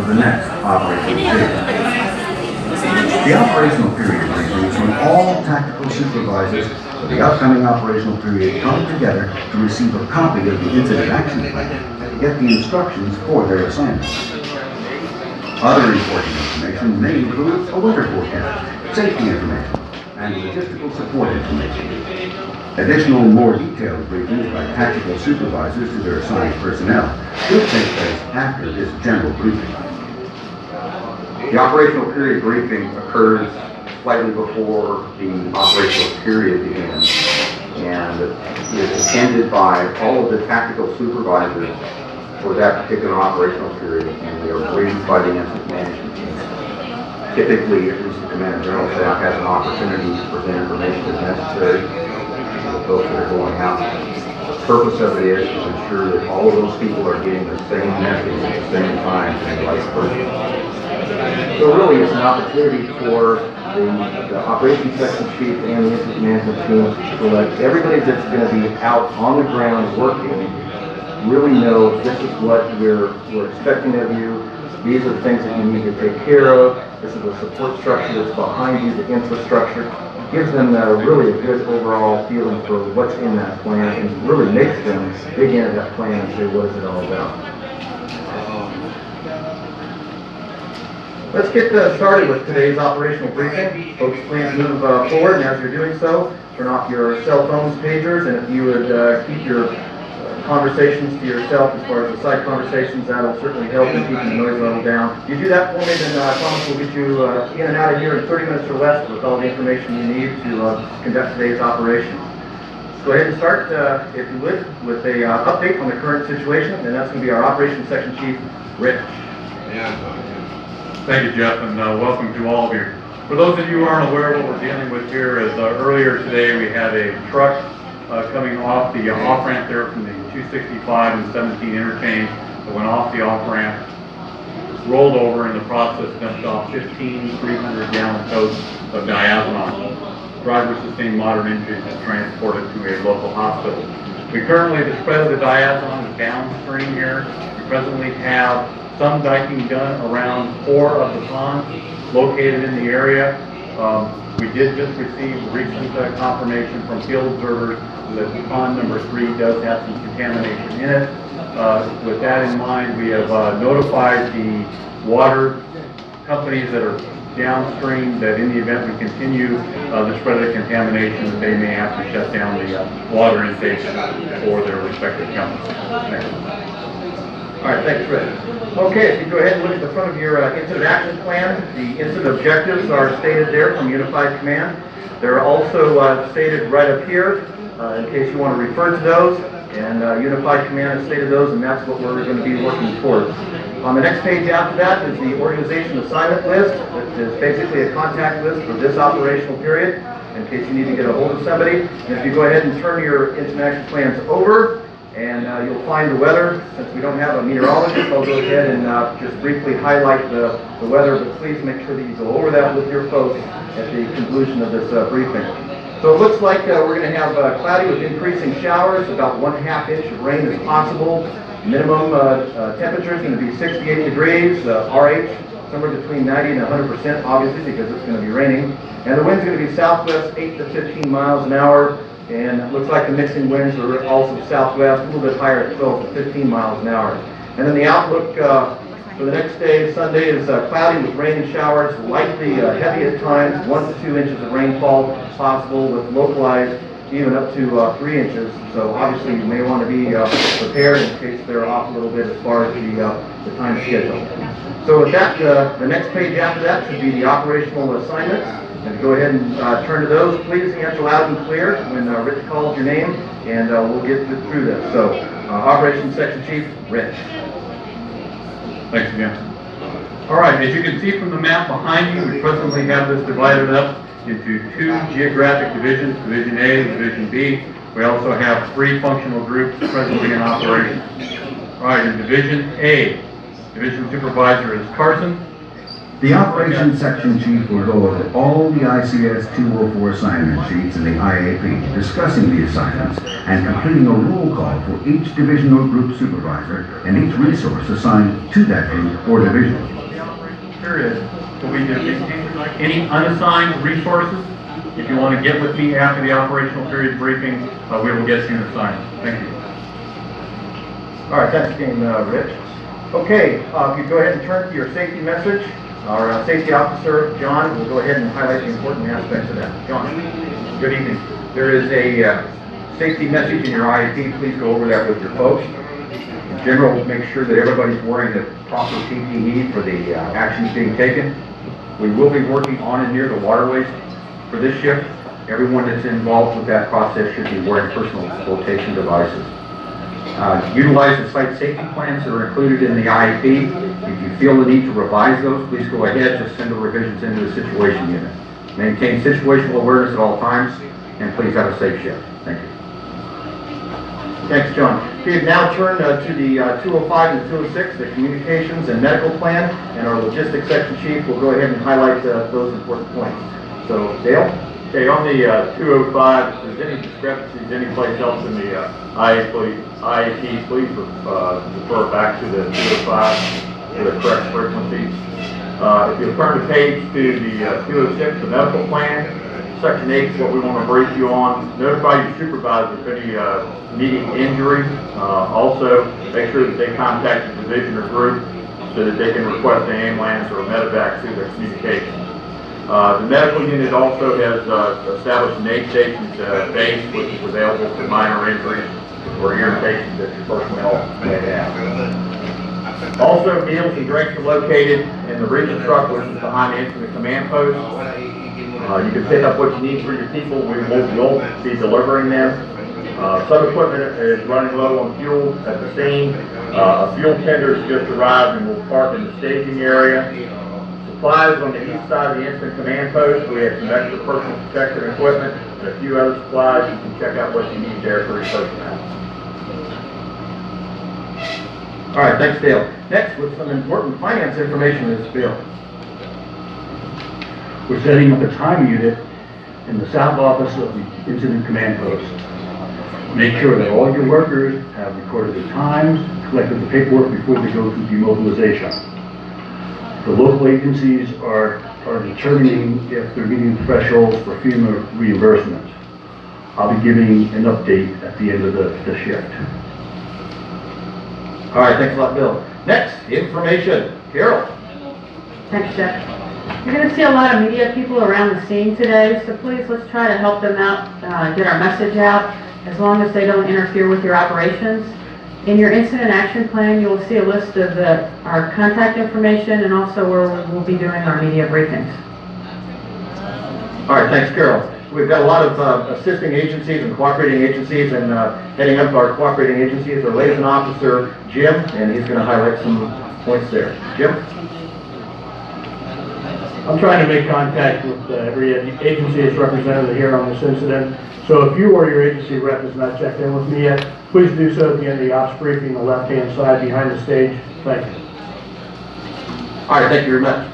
the next operational period. The operational period briefings from all tactical supervisors for the upcoming operational period come together to receive a copy of the incident action plan and to get the instructions for their assignments. Other important information may include a weather forecast, safety information, and logistical support information. Additional, more detailed briefings by tactical supervisors to their assigned personnel will take place after this general briefing. The operational period briefing occurs slightly before the operational period begins and is attended by all of the tactical supervisors for that particular operational period, and they are briefed by the incident management team. Typically, at least the command and general staff has an opportunity to present information as necessary to the folks that are going out. The purpose of it is to ensure that all of those people are getting the same message at the same time from the right person. So really, it's an opportunity for the operations section chief and the incident management team to let everybody that's going to be out on the ground working really know this is what we're expecting of you. These are the things that you need to take care of. This is the support structure that's behind you, the infrastructure. It gives them really a good overall feeling for what's in that plan and really makes them dig into that plan and say, what is it all about? Let's get started with today's operational briefing. Folks, please move forward, and as you're doing so, turn off your cell phones, pagers, and if you would keep your conversations to yourself as far as the side conversations, that'll certainly help in keeping the noise level down. If you do that for me, then I promise we'll get you in and out of here in 30 minutes or less with all the information you need to conduct today's operation. Go ahead and start, if you would, with a update on the current situation, and that's going to be our Operations Section Chief, Rich. Thank you, Jeff, and welcome to all of you. For those of you who aren't aware, what we're dealing with here is earlier today we had a truck coming off the off-ramp there from the 265 and 17 interchange that went off the off-ramp, rolled over, in the process dumped off 15 300-gallon totes of diazepam. Driver sustained moderate injuries and transported to a local hospital. We currently, the spread of the diazepam is downstream here. We presently have some diking done around 4 of the ponds located in the area. We did just receive recent confirmation from field observers that pond number 3 does have some contamination in it. With that in mind, we have notified the water companies that are downstream that in the event we continue the spread of the contamination, that they may have to shut down the water intake for their respective companies. All right, thanks, Rick. Okay, if you go ahead and look at the front of your incident action plan, the incident objectives are stated there from Unified Command. They're also stated right up here in case you want to refer to those. And Unified Command has stated those, and that's what we're going to be working towards. On the next page after that is the organization assignment list, which is basically a contact list for this operational period in case you need to get a hold of somebody. And if you go ahead and turn your incident action plans over, and you'll find the weather. Since we don't have a meteorologist, I'll go ahead and just briefly highlight the weather, but please make sure that you go over that with your folks at the conclusion of this briefing. So it looks like we're going to have cloudy with increasing showers. About 1/2 inch of rain is possible. Minimum temperature is going to be 68 degrees. RH somewhere between 90 and 100%, obviously, because it's going to be raining. And the wind's going to be southwest 8 to 15 miles an hour. And it looks like the mixing winds are also southwest, a little bit higher at 12 to 15 miles an hour. And then the outlook for the next day, Sunday, is cloudy with rain and showers, likely heavy at times, 1 to 2 inches of rainfall possible, with localized even up to 3 inches. So obviously you may want to be prepared in case they're off a little bit as far as the time schedule. So with that, the next page after that should be the operational assignments. And go ahead and turn to those. Please answer loud and clear when Rich calls your name, and we'll get through this. So, Operations Section Chief, Rich. Thanks again. All right, as you can see from the map behind you, we presently have this divided up into 2 geographic divisions, Division A and Division B. We also have 3 functional groups presently in operation. All right, in Division A, Division Supervisor is Carson. The operations section chief will go over all the ICS 204 assignment sheets in the IAP, discussing the assignments and completing a roll call for each division or group supervisor and each resource assigned to that group or division. The operational period, will be any unassigned resources. If you want to get with me after the operational period briefing, we will get you an assignment. Thank you. All right, thanks again, Rich. Okay, if you go ahead and turn to your safety message, our safety officer, John, will go ahead and highlight the important aspects of that. John. Good evening. There is a safety message in your IEP. Please go over that with your folks. In general, make sure that everybody's wearing the proper PPE for the actions being taken. We will be working on and near the waterways for this shift. Everyone that's involved with that process should be wearing personal flotation devices. Utilize the site safety plans that are included in the IEP. If you feel the need to revise those, please go ahead, just send the revisions into the situation unit. Maintain situational awareness at all times, and please have a safe shift. Thank you. Thanks, John. Okay, now turn to the 205 and 206, the communications and medical plan, and our logistics section chief will go ahead and highlight those important points. So, Dale? Okay, on the 205, if there's any discrepancies anyplace else in the IAP, please refer back to the 205 for the correct frequencies. If you'll turn the page to the 206, the medical plan, Section 8 is what we want to brief you on. Notify your supervisor if any needing injury. Also, make sure that they contact the division or group so that they can request an ambulance or a medevac through their communications. The medical unit also has established an aid stations base, which is available for minor injuries or irritations that your personnel may have. Also, meals and drinks are located in the region truck, which is behind the incident command post. You can pick up what you need for your people. We will be delivering them. Some equipment is running low on fuel at the scene. A fuel tender has just arrived and will park in the staging area. Supplies on the east side of the incident command post. We have some extra personal protective equipment and a few other supplies. You can check out what you need there for your personnel. All right, thanks, Dale. Next, with some important finance information is Bill. We're setting up a time unit in the south office of the incident command post. Make sure that all your workers have recorded their times, collected the paperwork before they go through demobilization. The local agencies are determining if they're meeting the thresholds for FEMA reimbursement. I'll be giving an update at the end of the shift. All right, thanks a lot, Bill. Next, information. Carol. Thanks, Jeff. You're going to see a lot of media people around the scene today, so please let's try to help them out, get our message out, as long as they don't interfere with your operations. In your incident action plan, you will see a list of our contact information and also where we'll be doing our media briefings. All right, thanks, Carol. We've got a lot of assisting agencies and cooperating agencies, and heading up our cooperating agencies, our liaison officer, Jim, and he's going to highlight some points there. Jim? I'm trying to make contact with every agency that's represented here on this incident. So if you or your agency rep has not checked in with me yet, please do so at the end of the ops briefing, the left-hand side behind the stage. Thank you. All right, thank you very much.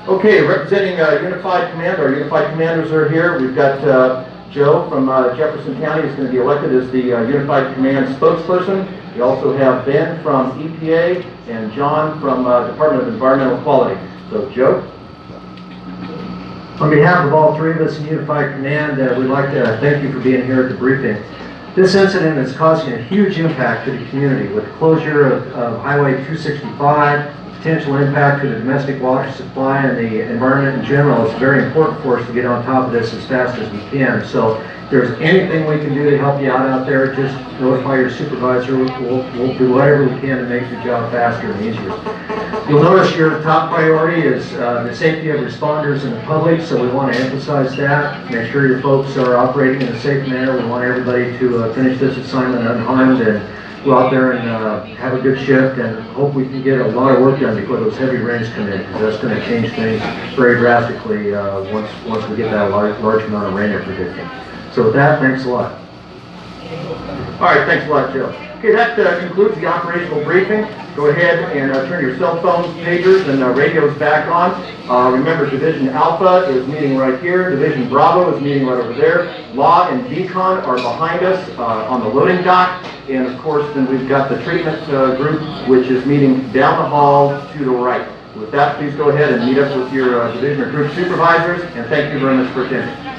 Okay, representing Unified Command, our Unified Commanders are here. We've got Joe from Jefferson County is going to be elected as the Unified Command spokesperson. We also have Ben from EPA and John from Department of Environmental Quality. So, Joe? On behalf of all three of us in Unified Command, we'd like to thank you for being here at the briefing. This incident is causing a huge impact to the community with the closure of Highway 265, potential impact to the domestic water supply and the environment in general. It's very important for us to get on top of this as fast as we can. So if there's anything we can do to help you out there, just notify your supervisor. We'll do whatever we can to make your job faster and easier. You'll notice your top priority is the safety of responders and the public, so we want to emphasize that. Make sure your folks are operating in a safe manner. We want everybody to finish this assignment unharmed and go out there and have a good shift, and hope we can get a lot of work done before those heavy rains come in, because that's going to change things very drastically once we get that large amount of rain they're predicting. So with that, thanks a lot. All right, thanks a lot, Joe. Okay, that concludes the operational briefing. Go ahead and turn your cell phones, pagers, and radios back on. Remember, Division Alpha is meeting right here. Division Bravo is meeting right over there. Law and Decon are behind us on the loading dock. And of course, then we've got the treatment group, which is meeting down the hall to the right. With that, please go ahead and meet up with your division or group supervisors, and thank you very much for attending.